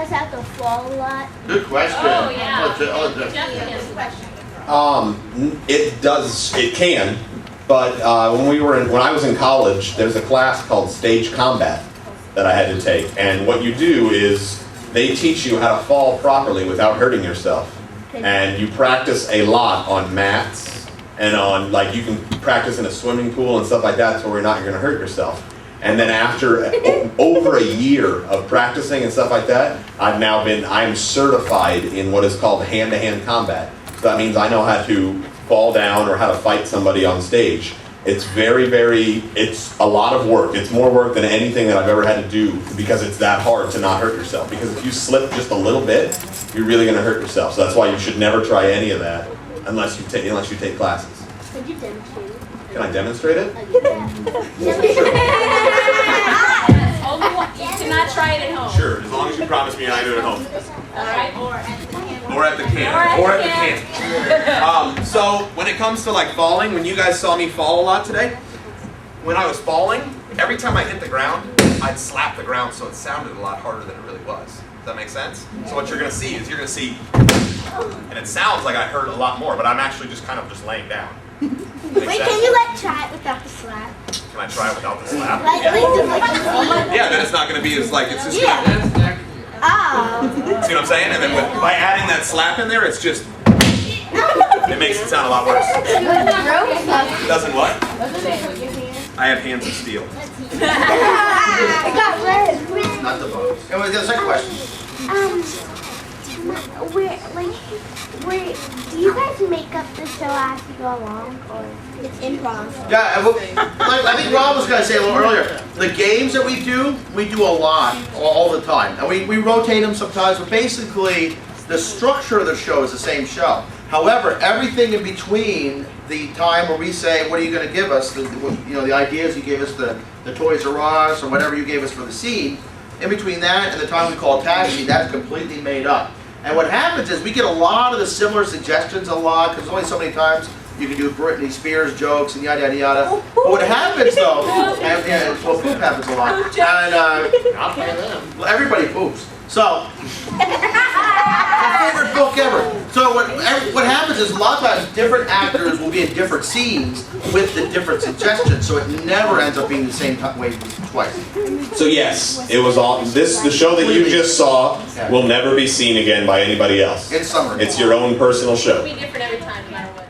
guys have to fall a lot? Good question. Oh, yeah. Definitely is a question. It does. It can. But when I was in college, there's a class called Stage Combat that I had to take. And what you do is they teach you how to fall properly without hurting yourself. And you practice a lot on mats and on, like, you can practice in a swimming pool and stuff like that, so you're not going to hurt yourself. And then after over a year of practicing and stuff like that, I'm certified in what is called hand-to-hand combat. So that means I know how to fall down or how to fight somebody on stage. It's it's a lot of work. It's more work than anything that I've ever had to do because it's that hard to not hurt yourself. Because if you slip just a little bit, you're really going to hurt yourself. So that's why you should never try any of that unless you take classes. Could you demonstrate it? Can I demonstrate it? Only one. You cannot try it at home. Sure, as long as you promise me I do it at home. Alright. Or at the camp. Or at the camp. So when it comes to like falling, when you guys saw me fall a lot today, when I was falling, every time I hit the ground, I'd slap the ground so it sounded a lot harder than it really was. Does that make sense? So what you're going to see is and it sounds like I hurt a lot more, but I'm actually just kind of just laying down. Wait, can you try it without the slap? Can I try it without the slap? Yeah, then it's not going to be as like, it's just gonna, Oh. see what I'm saying? And then by adding that slap in there, it's just, it makes it sound a lot worse. Doesn't what? I have hands of steel. I got red. Not the bonus. And what's the second question? Do you guys make up the show as you go along, or it's improv? Yeah, I think Rob was going to say a little earlier, the games that we do a lot, all the time. And we rotate them sometimes, but basically the structure of the show is the same show. However, everything in between the time where we say, what are you going to give us, the ideas you gave us, the Toys R Us, or whatever you gave us for the scene, in between that and the time we call tag scene, that's completely made up. And what happens is we get a lot of the similar suggestions because there's only so many times you can do Britney Spears jokes and yada yada yada. But what happens though, poop happens a lot, and well, everybody poops. So, my favorite book ever. So what happens is a lot of times different actors will be in different scenes with the different suggestions, so it never ends up being the same way twice. So yes, it was all the show that you just saw will never be seen again by anybody else. In summary. It's your own personal show. It'll be different every time, no matter what.